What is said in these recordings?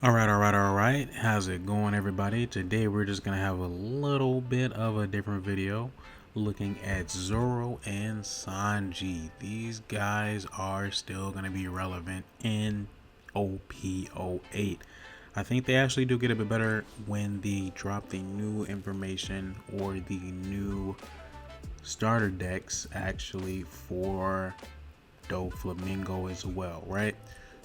All right. How's it going, everybody? Today we're just gonna have a little bit of a different video looking at Zoro and Sanji. These guys are still gonna be relevant in OP08. I think they actually do get a bit better when they drop the new information or the new starter decks actually for Doflamingo as well, right?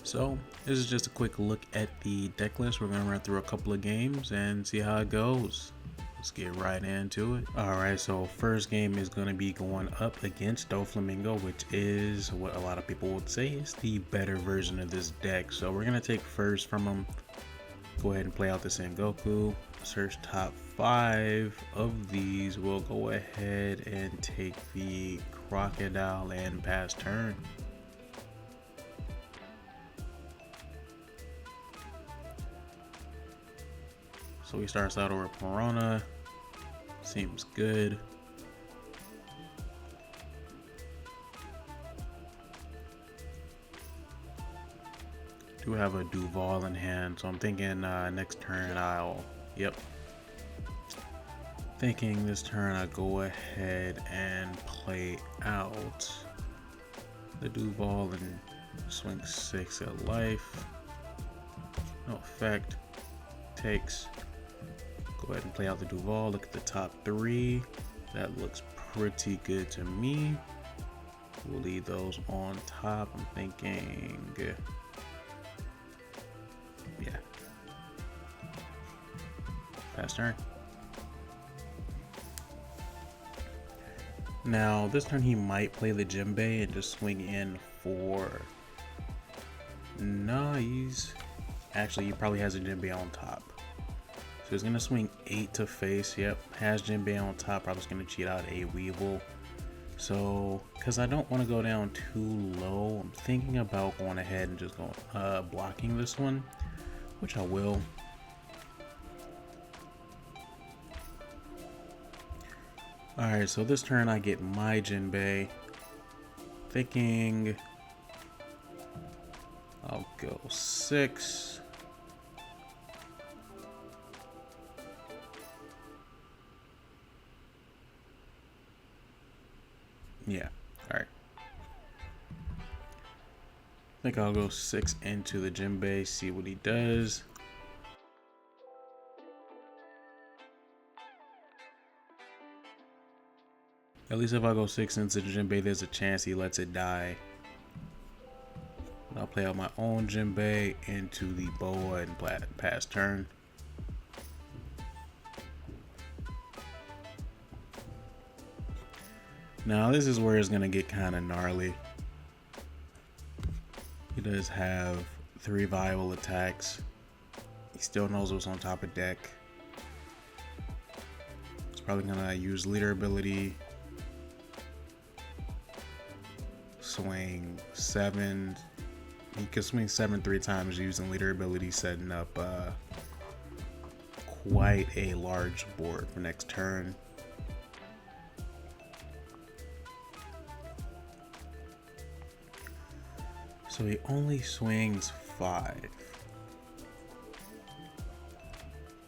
So this is just a quick look at the deck list. We're gonna run through a couple of games and see how it goes. Let's get right into it. Alright, so first game is gonna be going up against Doflamingo, which is what a lot of people would say is the better version of this deck. So we're gonna take first from them. Go ahead and play out the Sengoku. Search top 5 of these. We'll go ahead and take the Crocodile and pass turn. So he starts out over Piranha. Seems good. Do have a Duval in hand, so I'm thinking next turn yep. Thinking this turn I go ahead and play out the Duval and swing 6 at life. No effect. Takes. Go ahead and play out the Duval. Look at the top 3. That looks pretty good to me. We'll leave those on top. I'm thinking, yeah. Pass turn. Now, this turn he might play the Jinbei and just swing in for... Nah, actually, he probably has a Jinbei on top. So he's going to swing 8 to face. Yep, has Jinbei on top. Probably just going to cheat out a Weevil. So, because I don't want to go down too low, I'm thinking about going ahead and just going blocking this one, which I will. Alright, so this turn I get my Jinbei. Thinking I'll go 6. Yeah, alright. I think I'll go 6 into the Jinbei, see what he does. At least if I go 6 into the Jinbei, there's a chance he lets it die. I'll play out my own Jinbei into the Boa and pass turn. Now this is where it's going to get kind of gnarly. He does have 3 viable attacks. He still knows what's on top of deck. He's probably going to use leader ability. Swing 7. He could swing 7 3 times using leader ability, setting up quite a large board for next turn. So he only swings 5.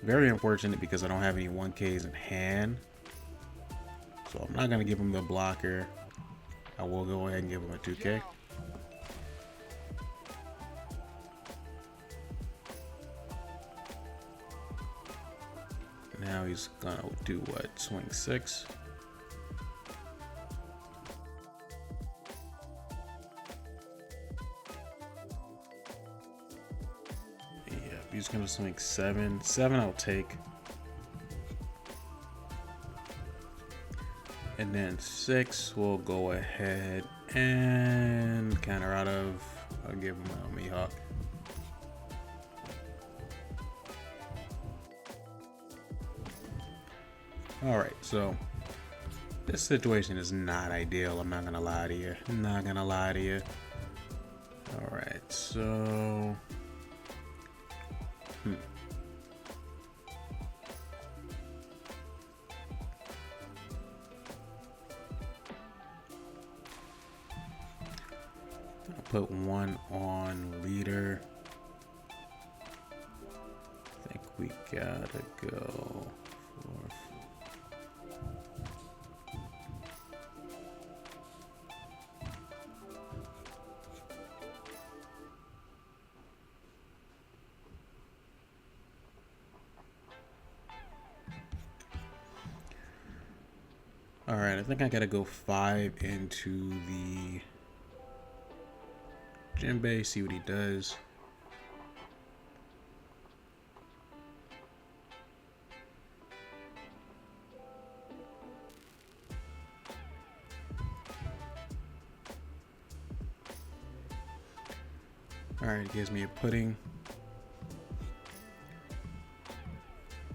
Very unfortunate because I don't have any 1Ks in hand. So I'm not going to give him the blocker. I will go ahead and give him a 2K. Now he's going to do what? Swing 6. He's gonna swing 7. 7 I'll take. And then 6 we'll go ahead and counter out of. I'll give him a Mihawk. Alright, so this situation is not ideal, I'm not gonna lie to you. Alright, so I'll put 1 on leader. We gotta go for... Alright, I think I gotta go 5 into the Jinbei, see what he does. Alright, gives me a pudding.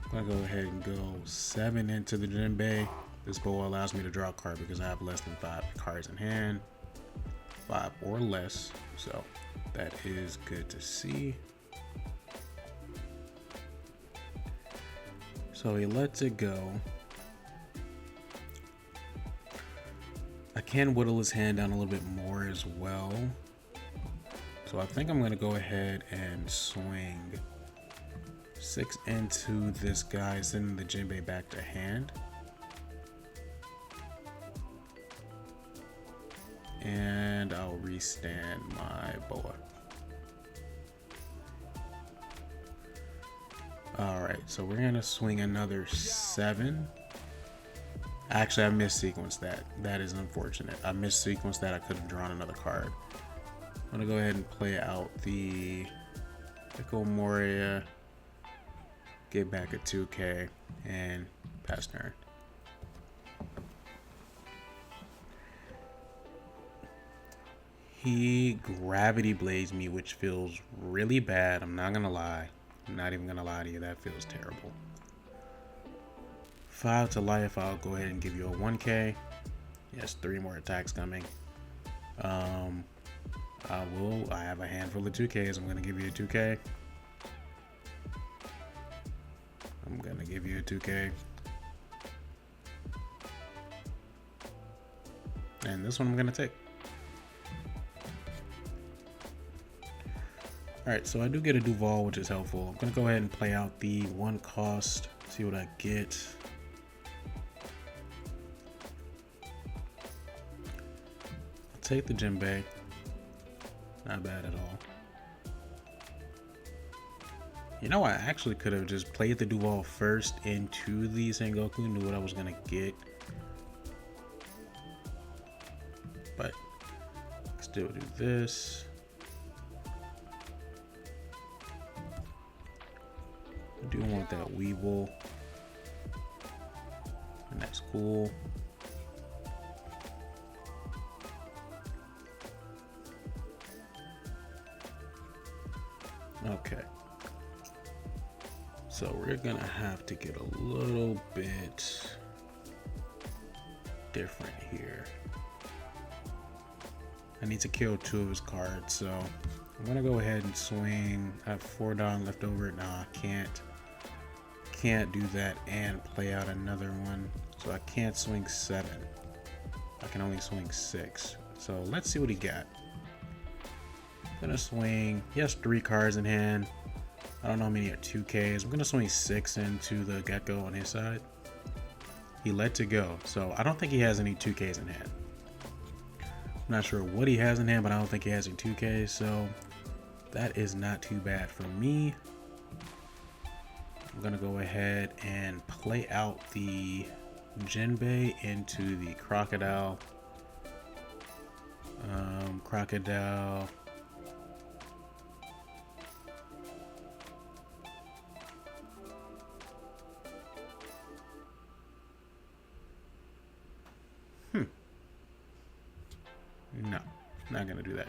I'm gonna go ahead and go 7 into the Jinbei. This bowl allows me to draw a card because I have less than 5 cards in hand. 5 or less, so that is good to see. So he lets it go. I can whittle his hand down a little bit more as well. So I think I'm going to go ahead and swing 6 into this guy, sending the Jinbei back to hand. And I'll restand my boa. Alright, so we're going to swing another 7. Actually, I missequenced that. That is unfortunate. I missequenced that. I could have drawn another card. I'm going to go ahead and play out the Pickle Moria, get back a 2K, and pass turn. He Gravity Blades me, which feels really bad. I'm not going to lie. I'm not even going to lie to you. That feels terrible. 5 to life. I'll go ahead and give you a 1K. Yes, 3 more attacks coming. I have a handful of 2Ks. I'm going to give you a 2K. I'm going to give you a 2K. And this one I'm going to take. Alright, so I do get a Duval, which is helpful. I'm going to go ahead and play out the 1 cost, see what I get. I'll take the Jinbei. Not bad at all. You know, I actually could have just played the Duval first into the Sengoku, knew what I was going to get. But still do this. I do want that Weevil. And that's cool. Okay. So we're gonna have to get a little bit different here. I need to kill 2 of his cards, so I'm gonna go ahead and swing. I have 4 down left over. Nah, I can't do that and play out another one. So I can't swing 7. I can only swing 6. So let's see what he got. I'm gonna swing. He has 3 cards in hand. I don't know how many are 2Ks. I'm gonna swing 6 into the Gecko on his side. He let it go, so I don't think he has any 2Ks in hand. I'm not sure what he has in hand, but I don't think he has any 2Ks, so that is not too bad for me. I'm gonna go ahead and play out the Jinbei into the Crocodile. Crocodile. No, not gonna do that.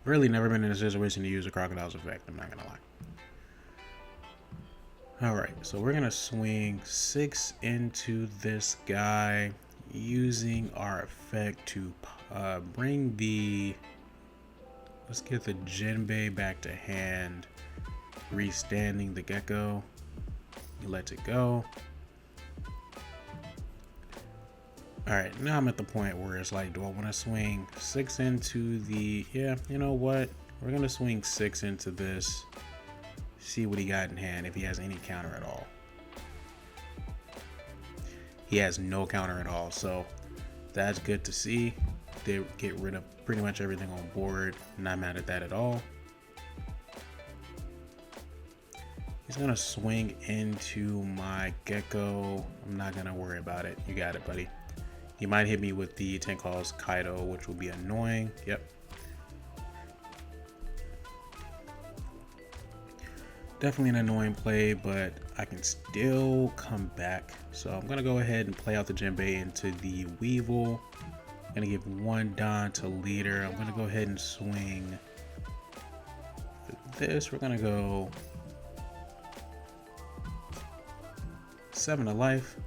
Really never been in a situation to use a Crocodile's effect, I'm not gonna lie. Alright, so we're gonna swing 6 into this guy using our effect to bring the... Let's get the Jinbei back to hand. Restanding the Gecko. He lets it go. Alright, now I'm at the point where it's like, do I want to swing 6 into the... Yeah, you know what? We're going to swing 6 into this. See what he got in hand, if he has any counter at all. He has no counter at all, so that's good to see. They get rid of pretty much everything on board. Not mad at that at all. He's gonna swing into my Gecko. I'm not gonna worry about it. You got it, buddy. He might hit me with the 10 calls Kaido, which will be annoying. Yep. Definitely an annoying play, but I can still come back. So I'm gonna go ahead and play out the Jinbei into the Weevil. I'm gonna give one Don to leader. I'm gonna go ahead and swing. For this, we're gonna go 7 to life.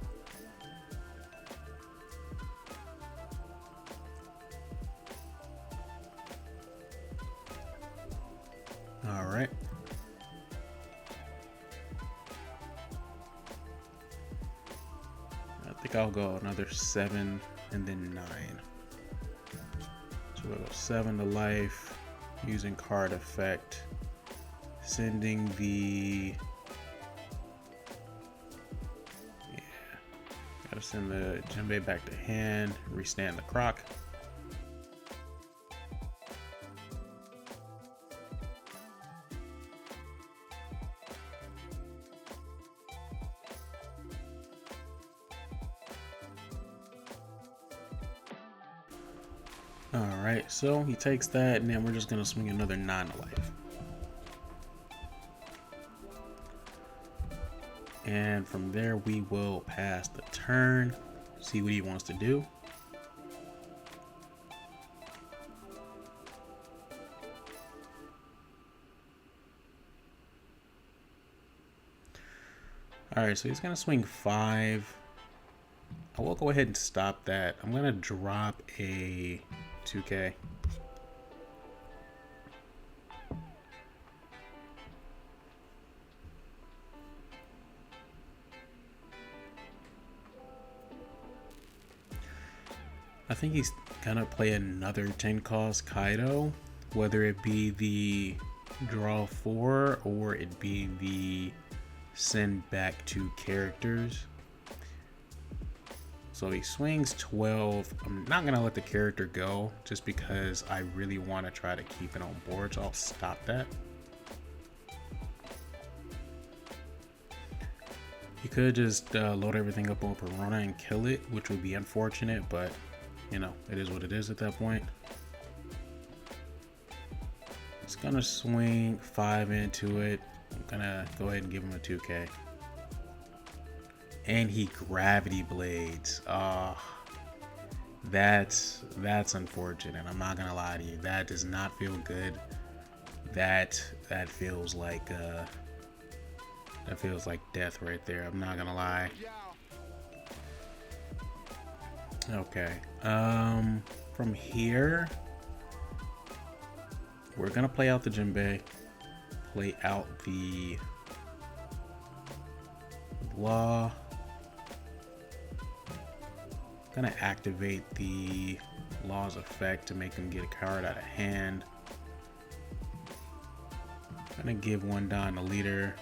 All right. I think I'll go another 7 and then 9. So we'll go 7 to life, using card effect, sending the, gotta send the Jinbei back to hand, restand the croc. Alright, so he takes that, and then we're just going to swing another 9 to life. And from there, we will pass the turn, see what he wants to do. Alright, so he's going to swing 5. I will go ahead and stop that. I'm going to drop a 2K. I think he's gonna play another 10 cost Kaido, whether it be the draw 4 or it be the send back 2 characters. So he swings 12. I'm not gonna let the character go just because I really want to try to keep it on board, so I'll stop that. You could just load everything up on Perona and kill it, which would be unfortunate, but you know, it is what it is at that point. It's gonna swing 5 into it. I'm gonna go ahead and give him a 2K. And he gravity blades. That's unfortunate. I'm not gonna lie to you. That does not feel good. That feels like death right there. I'm not gonna lie. Okay. From here, we're gonna play out the Jinbei, play out the Law. Gonna activate the Law's effect to make him get a card out of hand. Gonna give one Don to leader.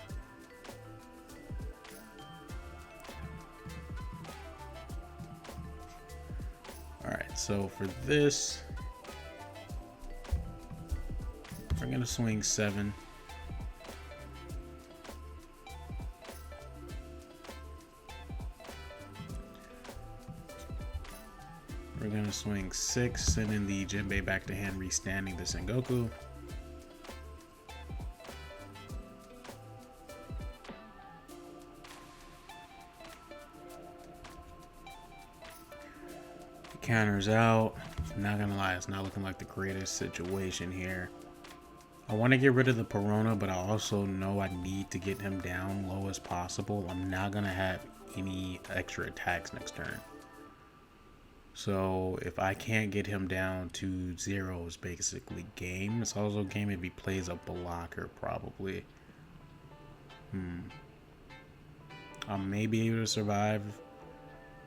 Alright, so for this, we're gonna swing 7. We're gonna swing 6, sending the Jinbei back to hand, restanding the Sengoku. Counters out. Not gonna lie, it's not looking like the greatest situation here. I want to get rid of the Perona, but I also know I need to get him down low as possible. I'm not gonna have any extra attacks next turn. So if I can't get him down to 0, it's basically game. It's also game if he plays a blocker, probably. I may be able to survive.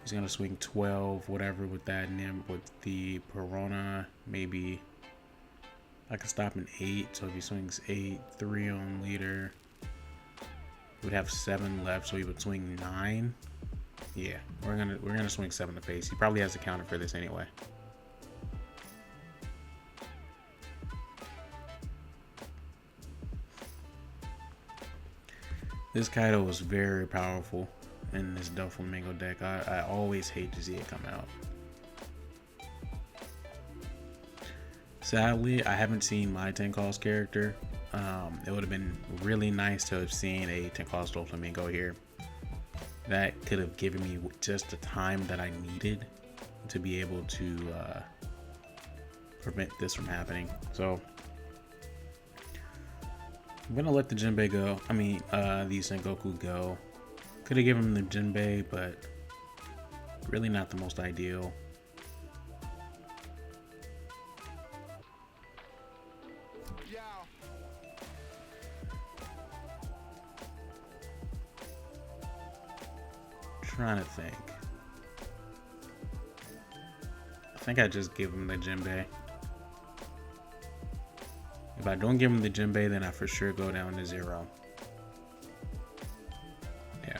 He's gonna swing 12, whatever with that Nim with the Perona. Maybe I can stop an 8. So if he swings 8, 3 on leader, We'd have 7 left, so he would swing 9. Yeah, we're gonna swing 7 to face. He probably has a counter for this anyway. This Kaido was very powerful in this Doflamingo deck. I always hate to see it come out. Sadly, I haven't seen my 10 cost character. It would have been really nice to have seen a 10 cost Doflamingo here. That could have given me just the time that I needed to be able to prevent this from happening. So I'm gonna let the Jinbei go. I mean, the Sengoku go. Could have given him the Jinbei, but really not the most ideal. Trying to think. I think I just give him the Jinbei. If I don't give him the Jinbei, then I for sure go down to 0. Yeah.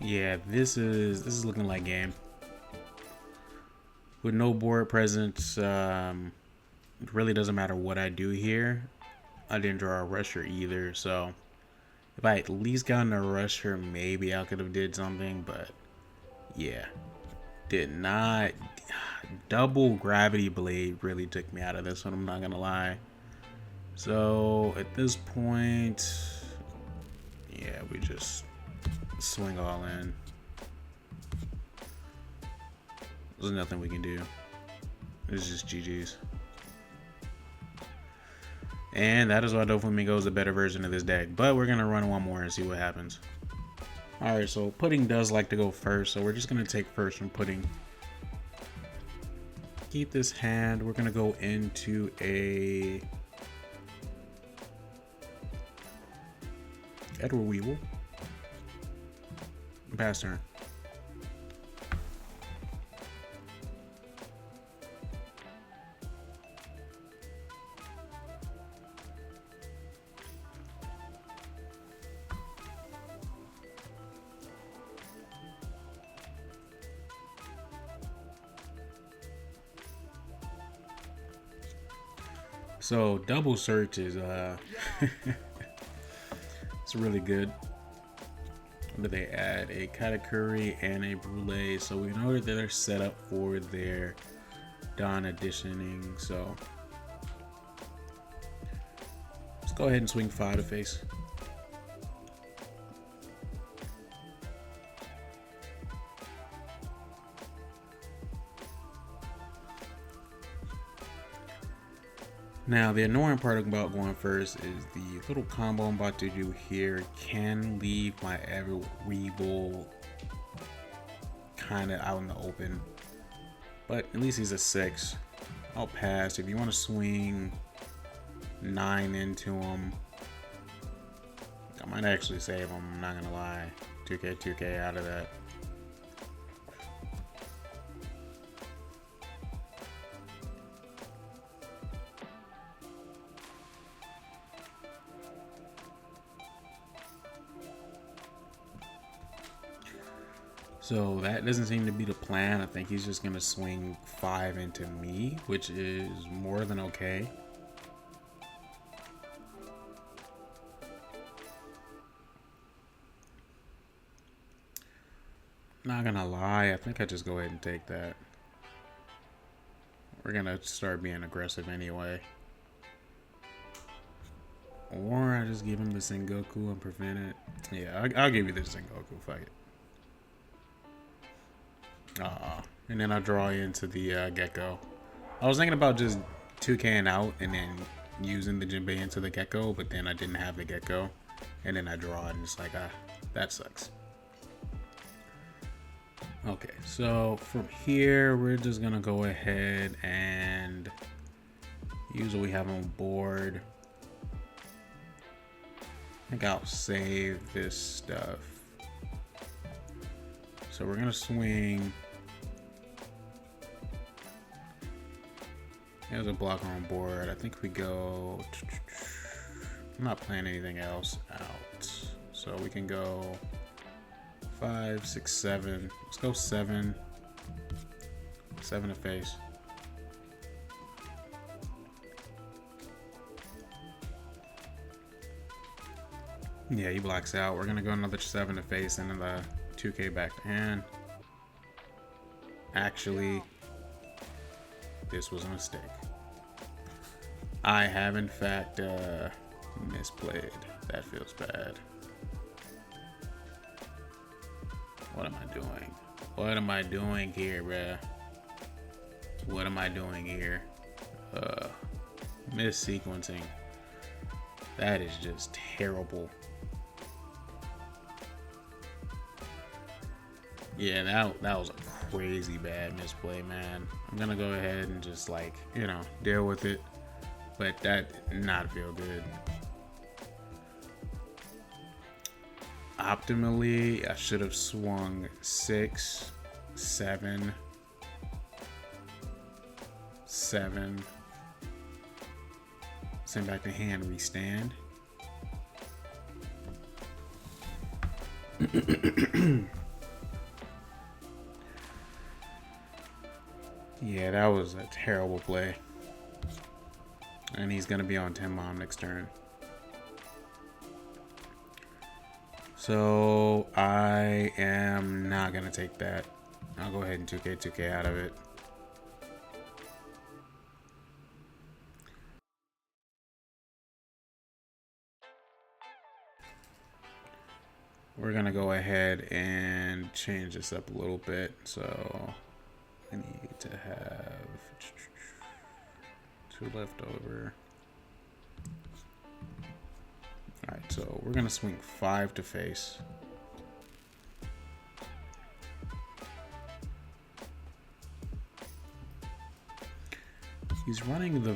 Yeah, this is looking like game. With no board presence, it really doesn't matter what I do here. I didn't draw a rusher either, so if I at least gotten a rusher, maybe I could have did something, but yeah. Did not. Double gravity blade really took me out of this one, I'm not gonna lie. So at this point, yeah, we just swing all in. There's nothing we can do. It's just GG's. And that is why Doflamingo is a better version of this deck. But we're going to run one more and see what happens. Alright, so Pudding does like to go first. So we're just going to take first from Pudding. Keep this hand. We're going to go into a Edward Weevil. Pass turn. So double search is it's really good. But they add a katakuri and a brulee, so we know that they're set up for their dawn editioning. So let's go ahead and swing 5 to face. Now, the annoying part about going first is the little combo I'm about to do here can leave my Edward Weevil kind of out in the open. But at least he's a 6. I'll pass. If you want to swing 9 into him, I might actually save him, I'm not going to lie. 2k out of that. So that doesn't seem to be the plan. I think he's just going to swing 5 into me, which is more than okay. Not going to lie, I think I just go ahead and take that. We're gonna start being aggressive anyway. Or I just give him the Sengoku and prevent it. Yeah, I'll give you the Sengoku. Fuck it. And then I draw into the Gecko. I was thinking about just 2K'ing out and then using the Jinbei into the Gecko, but then I didn't have the Gecko. And then I draw it and it's like, that sucks. Okay, so from here, we're just gonna go ahead and use what we have on board. I think I'll save this stuff. So we're gonna swing. There's a blocker on board. I think we go. I'm not playing anything else out. So we can go 5, 6, 7. Let's go 7. 7 to face. Yeah, he blocks out. We're gonna go another 7 to face and then the 2K back to hand. Actually, this was a mistake. I have in fact misplayed. That feels bad. What am I doing? What am I doing here, bruh? What am I doing here? Mis-sequencing. That is just terrible. Yeah, that was a crazy bad misplay, man. I'm gonna go ahead and just like, deal with it. But that not feel good. Optimally, I should have swung 6, 7, 7. Send back to hand, restand. Yeah, that was a terrible play. And he's going to be on 10 mom next turn. So I am not going to take that. I'll go ahead and 2K out of it. We're going to go ahead and change this up a little bit. So I need to have 2 left over. Alright, so we're gonna swing 5 to face. He's running the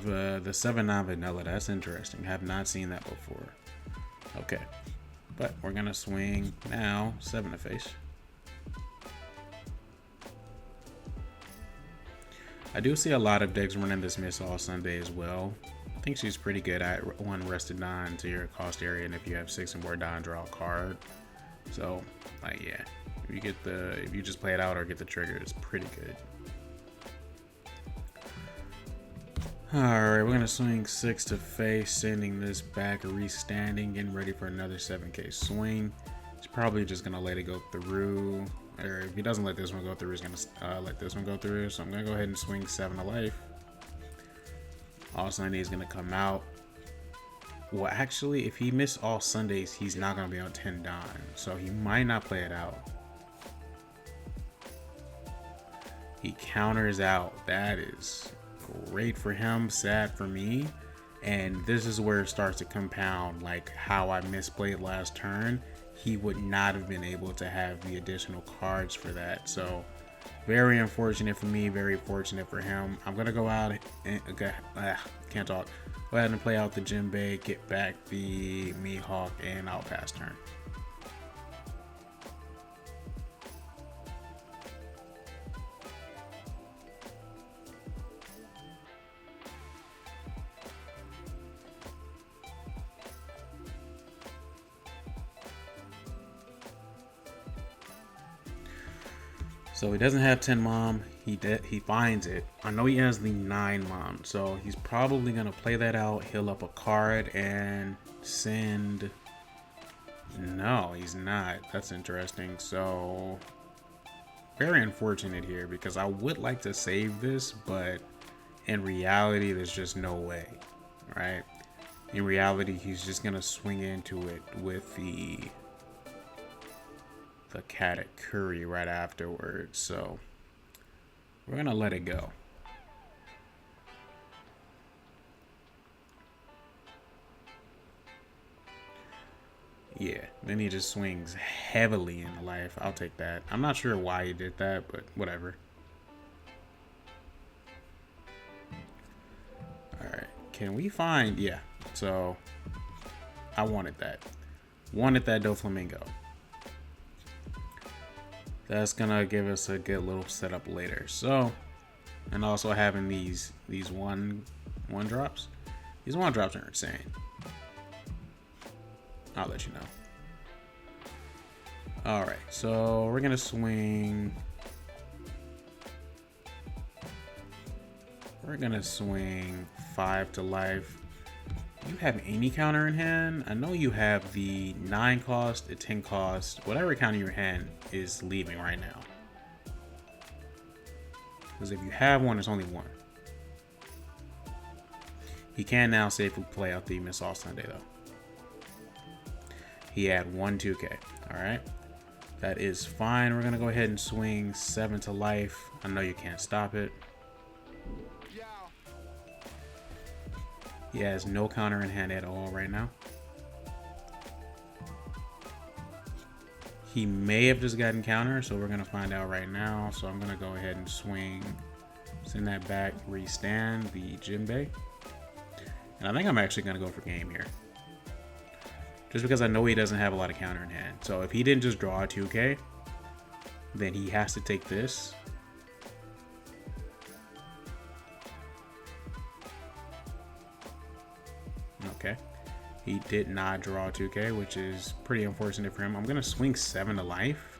7-9 vanilla. That's interesting. Have not seen that before. Okay, but we're gonna swing now 7 to face. I do see a lot of decks running this Miss All Sunday as well. I think she's pretty good at 1 rested Don to your cost area, and if you have 6 and more Don, draw a card. So, like, yeah, if you just play it out or get the trigger, it's pretty good. Alright, we're gonna swing 6 to face, sending this back, restanding, getting ready for another 7K swing. He's probably just gonna let it go through. Or if he doesn't let this one go through, he's gonna let this one go through. So I'm gonna go ahead and swing 7 to life. All Sunday is gonna come out. Well, actually, if he missed all Sundays, he's not gonna be on 10 Don, so he might not play it out. He counters out. That is great for him, sad for me. And this is where it starts to compound, like how I misplayed last turn. He would not have been able to have the additional cards for that. So very unfortunate for me, very fortunate for him. I'm gonna go out and can't talk. Go ahead and play out the Jinbei, get back the Mihawk, and I'll pass turn. So he doesn't have 10 mom. He finds it. I know he has the 9 mom, so he's probably gonna play that out, heal up a card, and send. No, he's not. That's interesting. So very unfortunate here because I would like to save this, but In reality, there's just no way, right? In reality, he's just gonna swing into it with the Katakuri right afterwards. So we're gonna let it go. Yeah, then he just swings heavily into life. I'll take that. I'm not sure why he did that, but whatever. Alright, can we find... Yeah, so I wanted that. Wanted that Doflamingo. That's gonna give us a good little setup later. So, and also having these one drops. These one drops are insane. I'll let you know. Alright, so we're gonna swing. We're gonna swing 5 to life. Do you have any counter in hand? I know you have the 9 cost, the 10 cost. Whatever counter in your hand is leaving right now. Because if you have one, it's only one. He can now safely play out the Miss All Sunday though. He had 1 2K. Alright. That is fine. We're going to go ahead and swing 7 to life. I know you can't stop it. He has no counter in hand at all right now. He may have just gotten counter, so we're going to find out right now. So I'm going to go ahead and swing. Send that back. Restand the Jinbei. And I think I'm actually going to go for game here. Just because I know he doesn't have a lot of counter in hand. So if he didn't just draw a 2K, then he has to take this. Okay. He did not draw a 2K, which is pretty unfortunate for him. I'm going to swing 7 to life.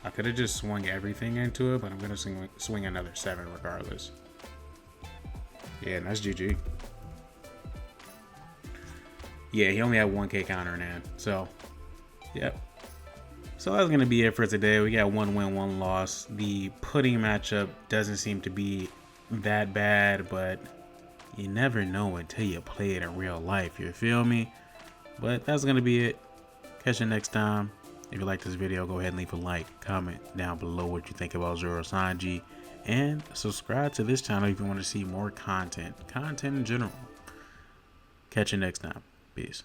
I could have just swung everything into it, but I'm going to swing another 7 regardless. Yeah, and that's GG. Yeah, he only had 1K counter in hand. So, yep. So that's going to be it for today. We got 1 win, 1 loss. The pudding matchup doesn't seem to be that bad, but you never know until you play it in real life. You feel me? But that's going to be it. Catch you next time. If you like this video, go ahead and leave a like, comment down below what you think about Zoro Sanji, and subscribe to this channel if you want to see more content in general. Catch you next time. Peace.